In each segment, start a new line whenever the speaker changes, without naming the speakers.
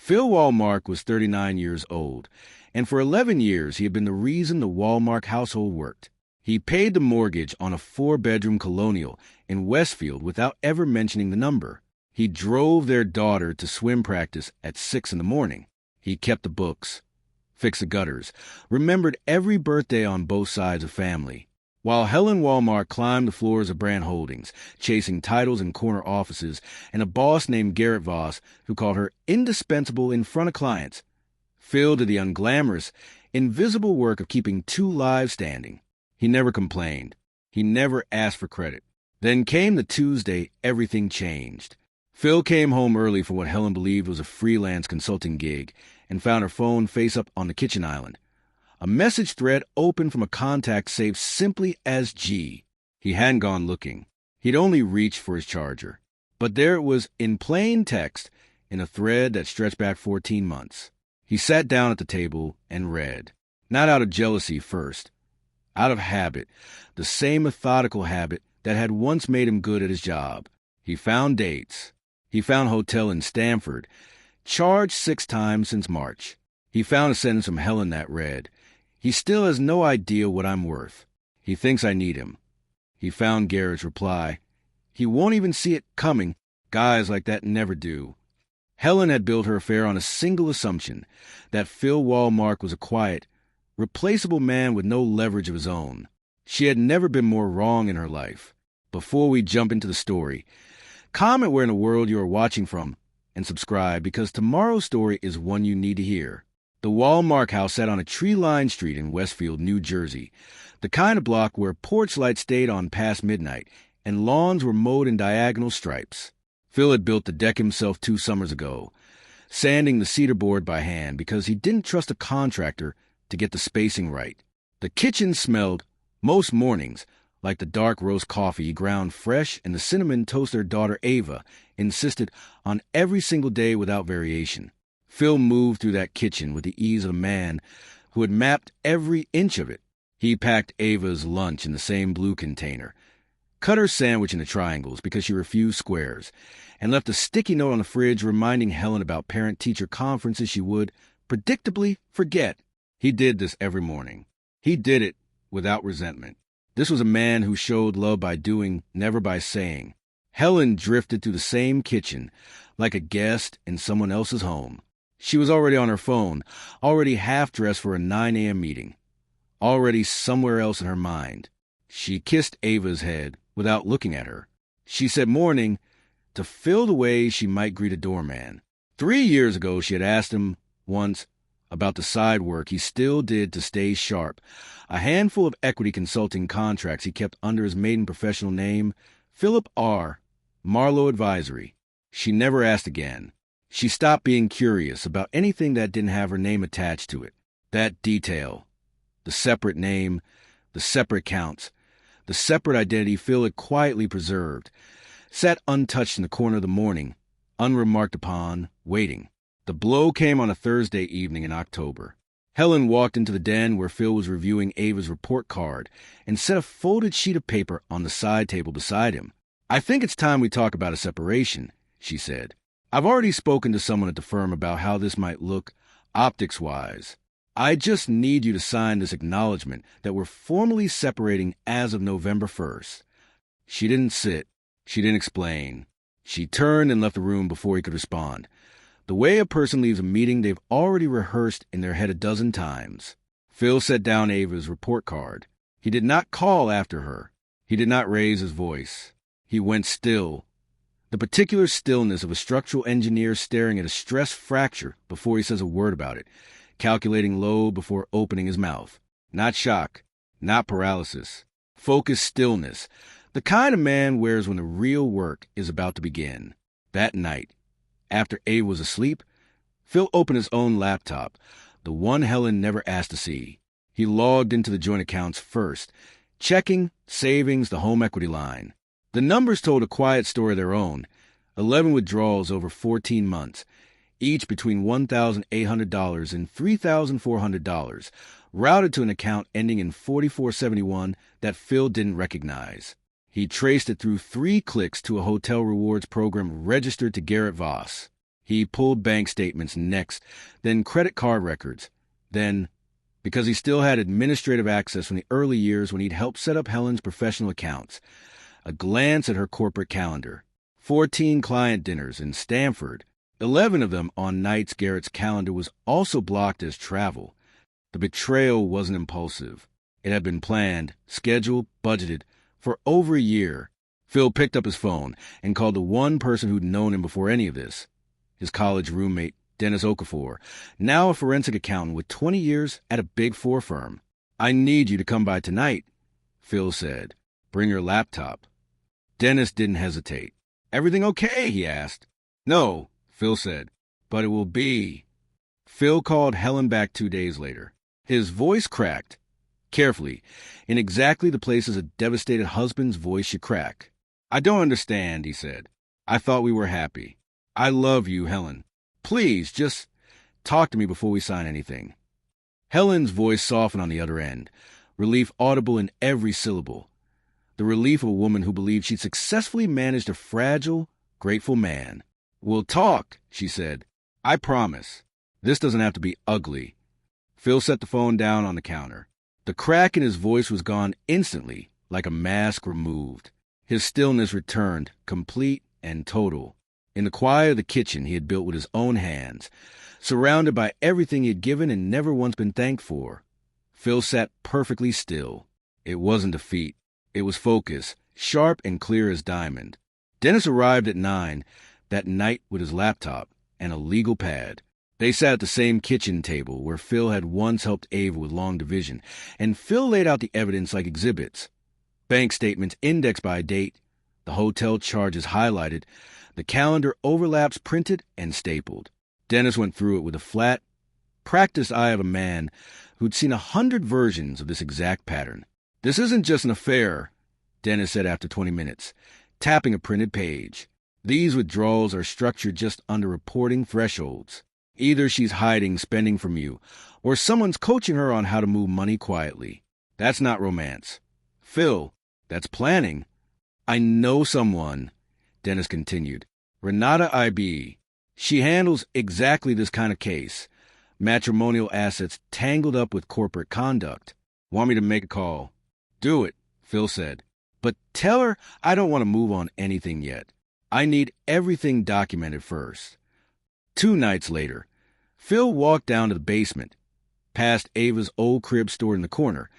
Phil Wallmark was 39 years old, and for 11 years he had been the reason the Wallmark household worked. He paid the mortgage on a 4-bedroom colonial in Westfield without ever mentioning the number. He drove their daughter to swim practice at 6 in the morning. He kept the books, fixed the gutters, remembered every birthday on both sides of family. While Helen Wallmark climbed the floors of Brand Holdings, chasing titles in corner offices, and a boss named Garrett Voss who called her indispensable in front of clients, Phil did the unglamorous, invisible work of keeping 2 lives standing. He never complained. He never asked for credit. Then came the Tuesday everything changed. Phil came home early for what Helen believed was a freelance consulting gig and found her phone face up on the kitchen island. A message thread opened from a contact saved simply as G. He hadn't gone looking. He'd only reached for his charger. But there it was in plain text in a thread that stretched back 14 months. He sat down at the table and read. Not out of jealousy first. Out of habit. The same methodical habit that had once made him good at his job. He found dates. He found hotel in Stamford. Charged 6 times since March. He found a sentence from Helen that read, "He still has no idea what I'm worth. He thinks I need him." He found Garrett's reply, "He won't even see it coming. Guys like that never do." Helen had built her affair on a single assumption, that Phil Wallmark was a quiet, replaceable man with no leverage of his own. She had never been more wrong in her life. Before we jump into the story, comment where in the world you are watching from and subscribe because tomorrow's story is one you need to hear. The Wallmark house sat on a tree-lined street in Westfield, New Jersey, the kind of block where porch lights stayed on past midnight and lawns were mowed in diagonal stripes. Phil had built the deck himself 2 summers ago, sanding the cedar board by hand because he didn't trust a contractor to get the spacing right. The kitchen smelled, most mornings, like the dark roast coffee he ground fresh and the cinnamon toast their daughter Ava insisted on every single day without variation. Phil moved through that kitchen with the ease of a man who had mapped every inch of it. He packed Ava's lunch in the same blue container, cut her sandwich into triangles because she refused squares, and left a sticky note on the fridge reminding Helen about parent-teacher conferences she would, predictably, forget. He did this every morning. He did it without resentment. This was a man who showed love by doing, never by saying. Helen drifted through the same kitchen, like a guest in someone else's home. She was already on her phone, already half-dressed for a 9 a.m. meeting, already somewhere else in her mind. She kissed Ava's head without looking at her. She said morning to fill the way she might greet a doorman. 3 years ago, she had asked him once about the side work he still did to stay sharp, a handful of equity consulting contracts he kept under his maiden professional name, Philip R. Marlowe Advisory. She never asked again. She stopped being curious about anything that didn't have her name attached to it. That detail, the separate name, the separate counts, the separate identity Phil had quietly preserved, sat untouched in the corner of the morning, unremarked upon, waiting. The blow came on a Thursday evening in October. Helen walked into the den where Phil was reviewing Ava's report card and set a folded sheet of paper on the side table beside him. "I think it's time we talk about a separation," she said. "I've already spoken to someone at the firm about how this might look, optics-wise. I just need you to sign this acknowledgement that we're formally separating as of November 1st. She didn't sit. She didn't explain. She turned and left the room before he could respond. The way a person leaves a meeting they've already rehearsed in their head a dozen times. Phil set down Ava's report card. He did not call after her. He did not raise his voice. He went still. The particular stillness of a structural engineer staring at a stress fracture before he says a word about it, calculating load before opening his mouth. Not shock, not paralysis. Focused stillness, the kind a man wears when the real work is about to begin. That night, after Ava was asleep, Phil opened his own laptop, the one Helen never asked to see. He logged into the joint accounts first, checking, savings, the home equity line. The numbers told a quiet story of their own, 11 withdrawals over 14 months, each between $1,800 and $3,400, routed to an account ending in 4471 that Phil didn't recognize. He traced it through 3 clicks to a hotel rewards program registered to Garrett Voss. He pulled bank statements next, then credit card records, then, because he still had administrative access from the early years when he'd helped set up Helen's professional accounts, a glance at her corporate calendar. 14 client dinners in Stamford. 11 of them on nights Garrett's calendar was also blocked as travel. The betrayal wasn't impulsive. It had been planned, scheduled, budgeted for over a year. Phil picked up his phone and called the one person who'd known him before any of this, his college roommate, Dennis Okafor, now a forensic accountant with 20 years at a Big Four firm. "I need you to come by tonight," Phil said. "Bring your laptop." Dennis didn't hesitate. "Everything okay?" he asked. "No," Phil said, "but it will be." Phil called Helen back 2 days later. His voice cracked, carefully, in exactly the places a devastated husband's voice should crack. "I don't understand," he said. "I thought we were happy. I love you, Helen. Please, just talk to me before we sign anything." Helen's voice softened on the other end, relief audible in every syllable. The relief of a woman who believed she'd successfully managed a fragile, grateful man. "We'll talk," she said. "I promise. This doesn't have to be ugly." Phil set the phone down on the counter. The crack in his voice was gone instantly, like a mask removed. His stillness returned, complete and total. In the quiet of the kitchen he had built with his own hands, surrounded by everything he had given and never once been thanked for, Phil sat perfectly still. It wasn't defeat. It was focus, sharp and clear as diamond. Dennis arrived at 9 that night with his laptop and a legal pad. They sat at the same kitchen table where Phil had once helped Ava with long division, and Phil laid out the evidence like exhibits. Bank statements indexed by date, the hotel charges highlighted, the calendar overlaps printed and stapled. Dennis went through it with a flat, practiced eye of a man who'd seen 100 versions of this exact pattern. "This isn't just an affair," Dennis said after 20 minutes, tapping a printed page. "These withdrawals are structured just under reporting thresholds. Either she's hiding spending from you, or someone's coaching her on how to move money quietly. That's not romance. Phil, that's planning." "I know someone," Dennis continued. "Renata IB. She handles exactly this kind of case. Matrimonial assets tangled up with corporate conduct. Want me to make a call?" "Do it," Phil said. "But tell her I don't want to move on anything yet. I need everything documented first." 2 nights later, Phil walked down to the basement, past Ava's old crib stored in the corner,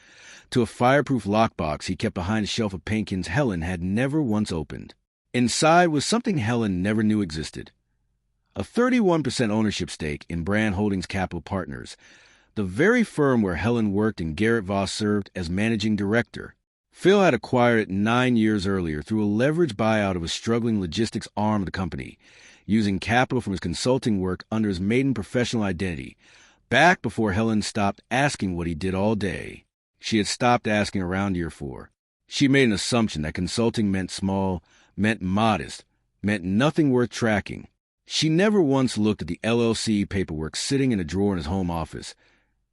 to a fireproof lockbox he kept behind a shelf of paintings Helen had never once opened. Inside was something Helen never knew existed. A 31% ownership stake in Brand Holdings Capital Partners, the very firm where Helen worked and Garrett Voss served as managing director. Phil had acquired it 9 years earlier through a leveraged buyout of a struggling logistics arm of the company, using capital from his consulting work under his maiden professional identity, back before Helen stopped asking what he did all day. She had stopped asking around year 4. She made an assumption that consulting meant small, meant modest, meant nothing worth tracking. She never once looked at the LLC paperwork sitting in a drawer in his home office,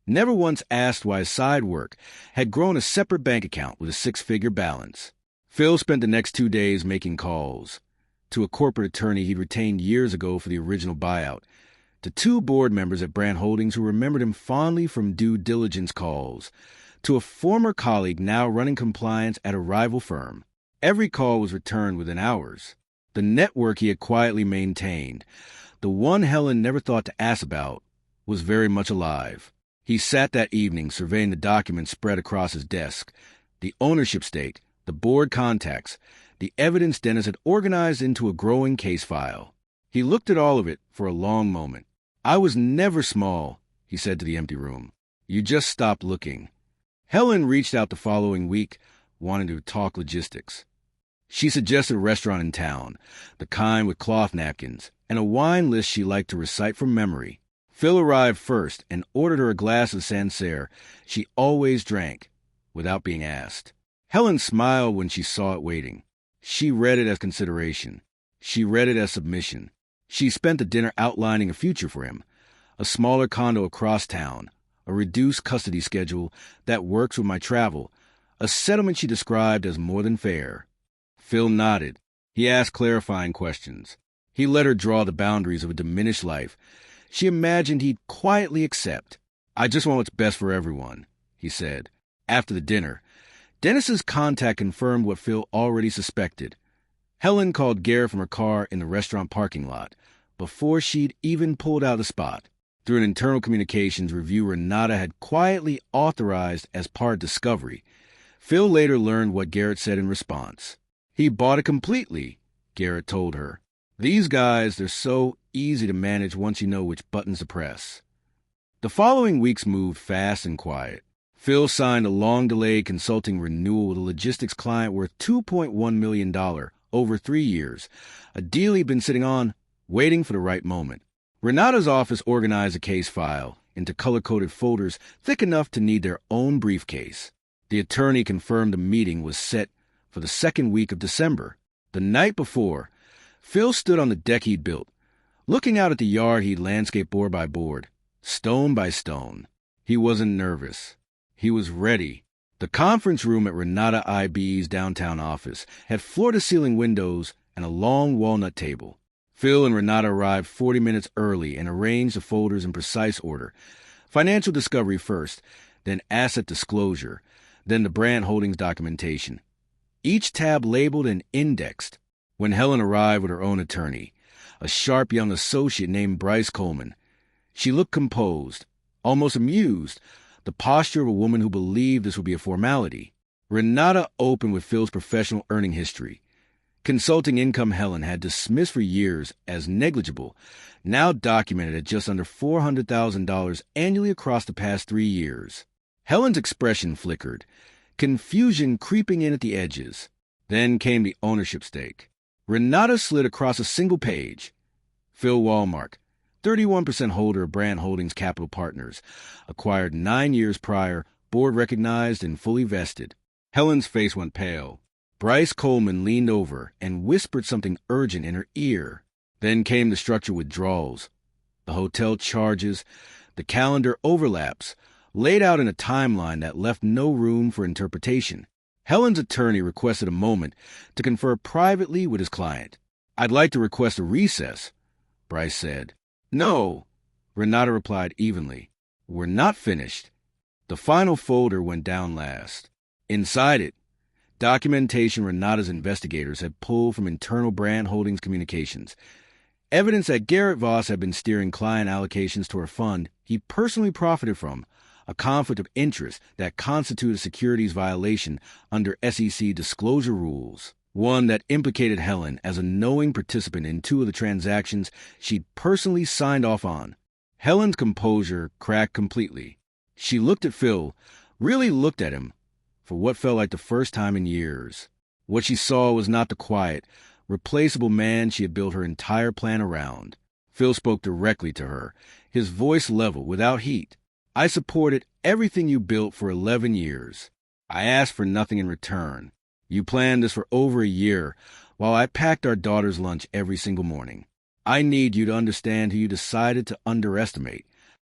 never once asked why his side work had grown a separate bank account with a 6-figure balance. Phil spent the next 2 days making calls. To a corporate attorney he'd retained years ago for the original buyout, to 2 board members at Brand Holdings who remembered him fondly from due diligence calls, to a former colleague now running compliance at a rival firm. Every call was returned within hours. The network he had quietly maintained, the one Helen never thought to ask about, was very much alive. He sat that evening surveying the documents spread across his desk, the ownership stake, the board contacts, the evidence Dennis had organized into a growing case file. He looked at all of it for a long moment. "I was never small," he said to the empty room. "You just stopped looking." Helen reached out the following week, wanting to talk logistics. She suggested a restaurant in town, the kind with cloth napkins, and a wine list she liked to recite from memory. Phil arrived first and ordered her a glass of Sancerre she always drank, without being asked. Helen smiled when she saw it waiting. She read it as consideration. She read it as submission. She spent the dinner outlining a future for him, a smaller condo across town, a reduced custody schedule that works with my travel, a settlement she described as more than fair. Phil nodded. He asked clarifying questions. He let her draw the boundaries of a diminished life. She imagined he'd quietly accept. "I just want what's best for everyone," he said. After the dinner, Dennis's contact confirmed what Phil already suspected. Helen called Garrett from her car in the restaurant parking lot before she'd even pulled out of the spot. Through an internal communications review Renata had quietly authorized as part of Discovery, Phil later learned what Garrett said in response. "He bought it completely," Garrett told her. "These guys, they're so easy to manage once you know which buttons to press." The following weeks moved fast and quiet. Phil signed a long-delayed consulting renewal with a logistics client worth $2.1 million over 3 years, a deal he'd been sitting on, waiting for the right moment. Renata's office organized a case file into color-coded folders thick enough to need their own briefcase. The attorney confirmed the meeting was set for the second week of December. The night before, Phil stood on the deck he'd built, looking out at the yard he'd landscaped board by board, stone by stone. He wasn't nervous. He was ready. The conference room at Renata IB's downtown office had floor-to-ceiling windows and a long walnut table. Phil and Renata arrived 40 minutes early and arranged the folders in precise order. Financial discovery first, then asset disclosure, then the Brand Holdings documentation. Each tab labeled and indexed. When Helen arrived with her own attorney, a sharp young associate named Bryce Coleman, she looked composed, almost amused, the posture of a woman who believed this would be a formality. Renata opened with Phil's professional earning history. Consulting income Helen had dismissed for years as negligible, now documented at just under $400,000 annually across the past 3 years. Helen's expression flickered, confusion creeping in at the edges. Then came the ownership stake. Renata slid across a single page. Phil Wallmark, 31% holder of Brand Holdings Capital Partners, acquired 9 years prior, board recognized and fully vested. Helen's face went pale. Bryce Coleman leaned over and whispered something urgent in her ear. Then came the structure withdrawals, the hotel charges, the calendar overlaps, laid out in a timeline that left no room for interpretation. Helen's attorney requested a moment to confer privately with his client. "I'd like to request a recess," Bryce said. "No," Renata replied evenly. "We're not finished." The final folder went down last. Inside it, documentation Renata's investigators had pulled from internal Brand Holdings communications. Evidence that Garrett Voss had been steering client allocations to her fund he personally profited from, a conflict of interest that constituted a securities violation under SEC disclosure rules, one that implicated Helen as a knowing participant in 2 of the transactions she'd personally signed off on. Helen's composure cracked completely. She looked at Phil, really looked at him, for what felt like the first time in years. What she saw was not the quiet, replaceable man she had built her entire plan around. Phil spoke directly to her, his voice level, without heat. "I supported everything you built for 11 years. I asked for nothing in return. You planned this for over a year, while I packed our daughter's lunch every single morning. I need you to understand who you decided to underestimate."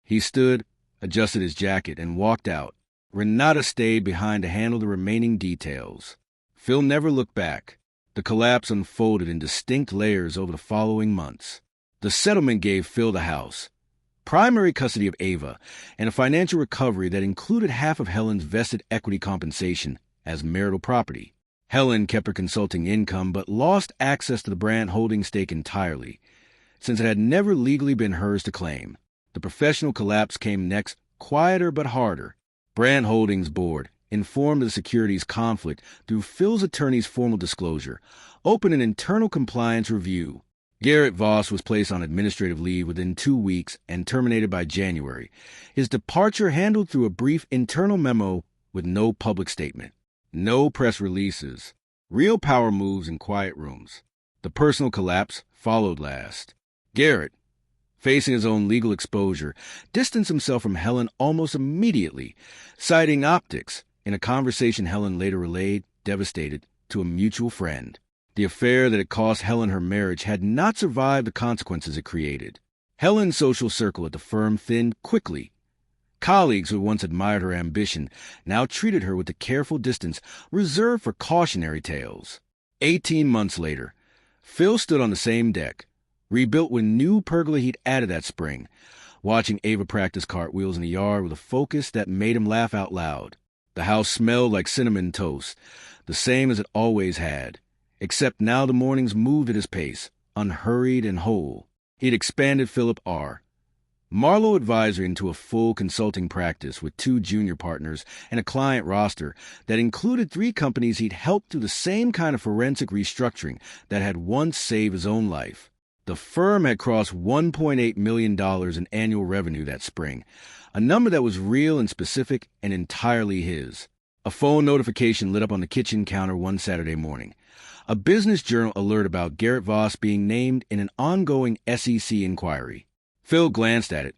He stood, adjusted his jacket, and walked out. Renata stayed behind to handle the remaining details. Phil never looked back. The collapse unfolded in distinct layers over the following months. The settlement gave Phil the house, primary custody of Ava, and a financial recovery that included half of Helen's vested equity compensation as marital property. Helen kept her consulting income but lost access to the Brand Holdings stake entirely, since it had never legally been hers to claim. The professional collapse came next, quieter but harder. Brand Holdings board, informed of the securities conflict through Phil's attorney's formal disclosure, opened an internal compliance review. Garrett Voss was placed on administrative leave within 2 weeks and terminated by January, his departure handled through a brief internal memo with no public statement. No press releases. Real power moves in quiet rooms. The personal collapse followed last. Garrett, facing his own legal exposure, distanced himself from Helen almost immediately, citing optics in a conversation Helen later relayed, devastated, to a mutual friend. The affair that had cost Helen her marriage had not survived the consequences it created. Helen's social circle at the firm thinned quickly. Colleagues who once admired her ambition now treated her with the careful distance reserved for cautionary tales. 18 months later, Phil stood on the same deck, rebuilt with new pergola he'd added that spring, watching Ava practice cartwheels in the yard with a focus that made him laugh out loud. The house smelled like cinnamon toast, the same as it always had, except now the mornings moved at his pace, unhurried and whole. He'd expanded Philip R. Marlowe Advisory into a full consulting practice with 2 junior partners and a client roster that included 3 companies he'd helped through the same kind of forensic restructuring that had once saved his own life. The firm had crossed $1.8 million in annual revenue that spring, a number that was real and specific and entirely his. A phone notification lit up on the kitchen counter one Saturday morning. A Business Journal alert about Garrett Voss being named in an ongoing SEC inquiry. Phil glanced at it,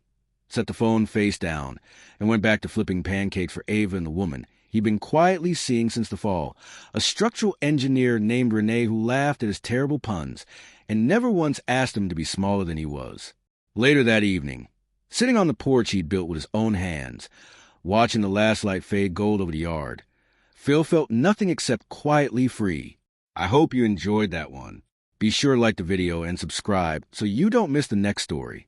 set the phone face down, and went back to flipping pancakes for Ava and the woman he'd been quietly seeing since the fall, a structural engineer named Renee who laughed at his terrible puns and never once asked him to be smaller than he was. Later that evening, sitting on the porch he'd built with his own hands, watching the last light fade gold over the yard, Phil felt nothing except quietly free. I hope you enjoyed that one. Be sure to like the video and subscribe so you don't miss the next story.